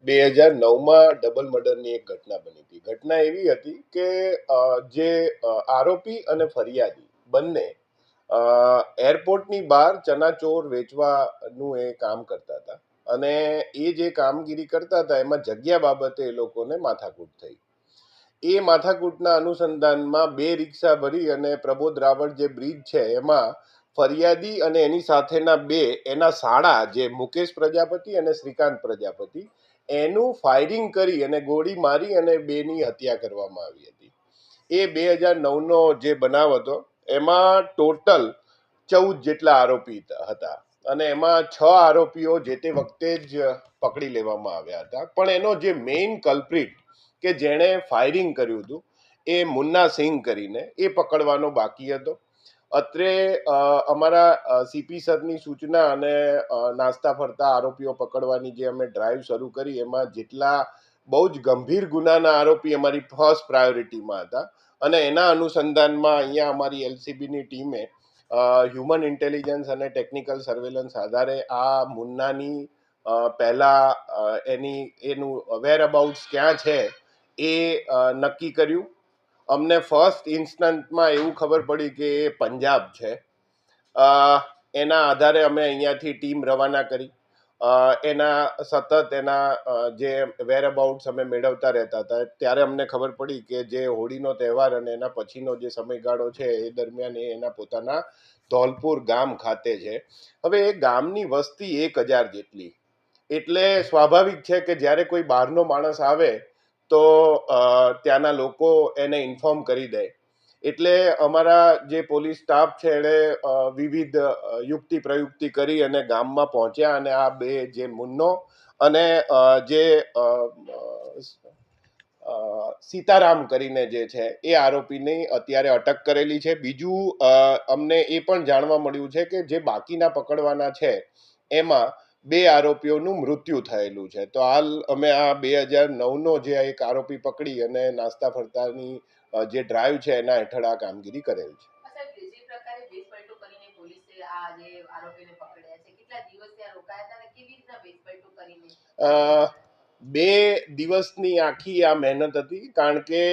2009માં double મર્ડરની એક ઘટના બની હતી. ઘટના એવી હતી કે જે આરોપી અને ફરિયાદી બંને એરપોર્ટની બહાર ચનાચોર વેચવાનું એ કામ કરતા હતા અને એ જે કામગીરી કરતા હતા એમાં જગ્યા બાબતે એ લોકોને માથાકૂટ થઈ. એ માથાકૂટના અનુસંધાનમાં બે રિક્ષા ભરી અને પ્રબોધ રાવળ જે બ્રિજ છે એમાં ફરિયાદી અને એની સાથેના બે એના સાળા જે મુકેશ પ્રજાપતિ અને શ્રીકાંત પ્રજાપતિ એનું ફાયરિંગ કરી અને ગોળી મારી અને બેની હત્યા કરવામાં આવી હતી. એ 2009નો જે બનાવ હતો એમાં ટોટલ 14 જેટલા આરોપી હતા અને એમાં 6 આરોપીઓ જે તે વખતે જ પકડી લેવામાં આવ્યા હતા. પણ એનો જે મેઇન કલ્પ્રિટ કે જેણે ફાયરિંગ કર્યું હતું એ મુન્ના સિંહ કરીને એ પકડવાનો બાકી હતો. અત્રે અમારા સીપી સરની સૂચના અને નાસ્તા ફરતા આરોપીઓ પકડવાની જે અમે ડ્રાઈવ શરૂ કરી એમાં જેટલા બહુ જ ગંભીર ગુનાના આરોપી અમારી ફર્સ્ટ પ્રાયોરિટીમાં હતા અને એના અનુસંધાનમાં અહીંયા અમારી એલસીબીની ટીમે હ્યુમન ઇન્ટેલિજન્સ અને ટેકનિકલ સર્વેલન્સ આધારે આ મુન્નાની પહેલાં એનું વેર અબાઉટ્સ ક્યાં છે એ નક્કી કર્યું. અમને ફર્સ્ટ ઇન્સ્ટન્ટમાં એવું ખબર પડી કે એ પંજાબ છે. એના આધારે અમે અહીંયાથી ટીમ રવાના કરી. એના સતત એના જે વેર અબાઉટ્સ અમે મેળવતા રહેતા હતા. ત્યારે અમને ખબર પડી કે જે હોળીનો તહેવાર અને એના પછીનો જે સમયગાળો છે એ દરમિયાન એ એના પોતાના ધોલપુર ગામ ખાતે છે. હવે એ ગામની વસ્તી 1000 જેટલી, એટલે સ્વાભાવિક છે કે જ્યારે કોઈ બહારનો માણસ આવે તો ત્યાંના લોકો એને ઇન્ફોર્મ કરી દે. એટલે અમારા જે પોલીસ સ્ટાફ છે એણે વિવિધ યુક્તિ પ્રયુક્તિ કરી અને ગામમાં પહોંચ્યા અને આ બે જે મુન્નો અને જે સીતારામ કરીને જે છે એ આરોપીની અત્યારે અટક કરેલી છે. બીજું અમને એ પણ જાણવા મળ્યું છે કે જે બાકીના પકડવાના છે એમાં 2 આરોપીઓનું મૃત્યુ થયેલું છે. તો હાલ અમે આ 2009નો જે એક આરોપી પકડી અને નાસ્તા ફરતાની જે ડ્રાઈવ છે એના હેઠળ આ કામગીરી કરેલ છે. બે દિવસની આખી આ મહેનત હતી કારણ કે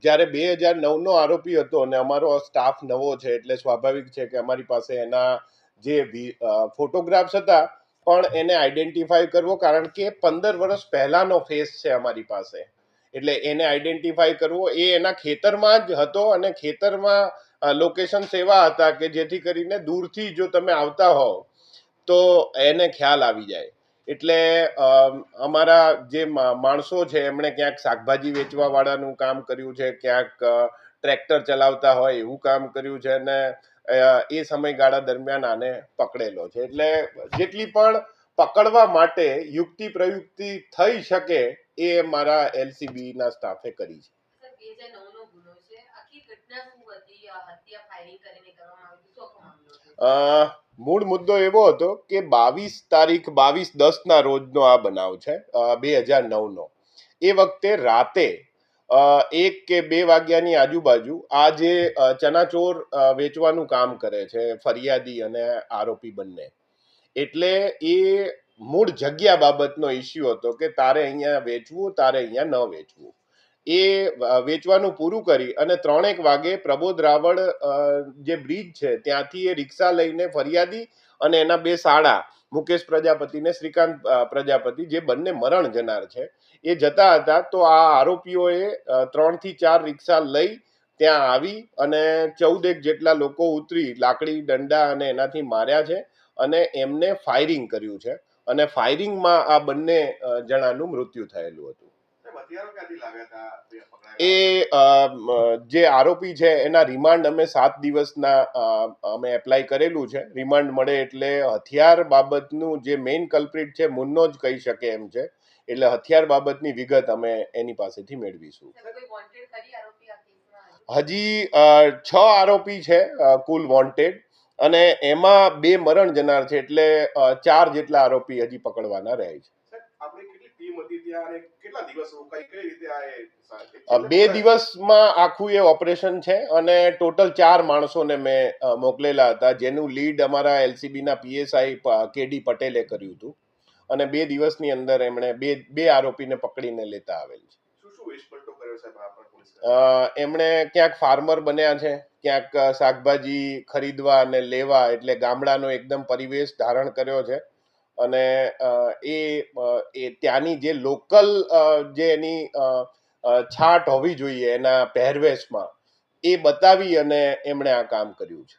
જ્યારે 2009નો આરોપી હતો અને અમારો સ્ટાફ નવો છે એટલે સ્વાભાવિક છે કે અમારી પાસે એના જે ફોટોગ્રાફ્સ હતા પણ એને આઈડેન્ટિફાય કરવો, કારણ કે 15 વર્ષ પહેલાનો ફેસ છે અમારી પાસે, એટલે એને આઈડેન્ટિફાય કરવો. એ એના ખેતરમાં જ હતો અને ખેતરમાં લોકેશન્સ એવા હતા કે જેથી કરીને દૂરથી જો તમે આવતા હોવ તો એને ખ્યાલ આવી જાય. એટલે અમારા જે માણસો છે એમણે ક્યાંક શાકભાજી વેચવા વાળાનું કામ કર્યું છે, ક્યાંક ટ્રેક્ટર ચલાવતા હોય એવું કામ કર્યું છે અને એ સમયગાળા દરમિયાન આને પકડેલો છે. એટલે જેટલી પણ પકડવા માટે યુક્તિ પ્રયુક્તિ થઈ શકે એ મારા એલસીબીના સ્ટાફે કરી છે. મૂળ મુદ્દો એવો હતો કે 22/10 રોજનો આ બનાવ છે 2009નો. એ વખતે રાતે 1 કે 2 વાગ્યાની આજુબાજુ આ જે ચનાચોર વેચવાનું કામ કરે છે ફરિયાદી અને આરોપી બંને, એટલે એ મૂળ જગ્યા બાબતનો ઇસ્યુ હતો કે તારે અહીંયા વેચવું, તારે અહીંયા ન વેચવું. એ વેચવાનું પૂરું કરી અને 3 વાગે પ્રબોધ રાવળ જે બ્રિજ છે ત્યાંથી એ રિક્ષા લઈને ફરિયાદી અને એના બે સાળા મુકેશ પ્રજાપતિ ને શ્રીકાંત પ્રજાપતિ જે બંને મરણ જનાર છે એ જતા હતા. તો આ આરોપીઓએ 3 થી 4 રિક્ષા લઈ ત્યાં આવી અને 14 જેટલા લોકો ઉતરી લાકડી દંડા અને એનાથી માર્યા છે અને એમને ફાયરિંગ કર્યું છે અને ફાયરિંગમાં આ બંને જણાનું મૃત્યુ થયેલું હતું. એ જે આરોપી છે એના રિમાન્ડ અમે 7 દિવસના અમે એપ્લાય કરેલું છે. રિમાન્ડ મળે એટલે હથિયાર બાબતનું જે મેઇન કલ્પ્રિટ છે મુન્નો જ કહી શકે એમ છે, એટલે હથિયાર બાબતની વિગત અમે એની પાસેથી મેળવીશું. હજી 6 આરોપી છે કુલ વોન્ટેડ અને એમાં 2 મરણ જનાર છે, એટલે 4 જેટલા આરોપી હજી પકડવાના રહે છે. 2 દિવસમાં આખું એ ઓપરેશન છે અને ટોટલ 4 માણસોને મેં મોકલેલા હતા, જેનું લીડ અમારા એલસીબીના પીએસઆઈ કેડી પટેલે કર્યું હતું અને 2 દિવસની અંદર એમણે બે આરોપીને પકડીને લેતા આવેલ છે. શું શું વેશપલટો કર્યો સાહેબ આપણા પોલીસ? એમણે ક્યાંક ફાર્મર બન્યા છે, ક્યાંક શાકભાજી ખરીદવા અને લેવા, એટલે ગામડાનો એકદમ પરિવેશ ધારણ કર્યો છે. અને એ ત્યાંની જે લોકલ જે એની છાટ હોવી જોઈએ એના પહેરવેશમાં, એ બતાવી અને એમણે આ કામ કર્યું છે.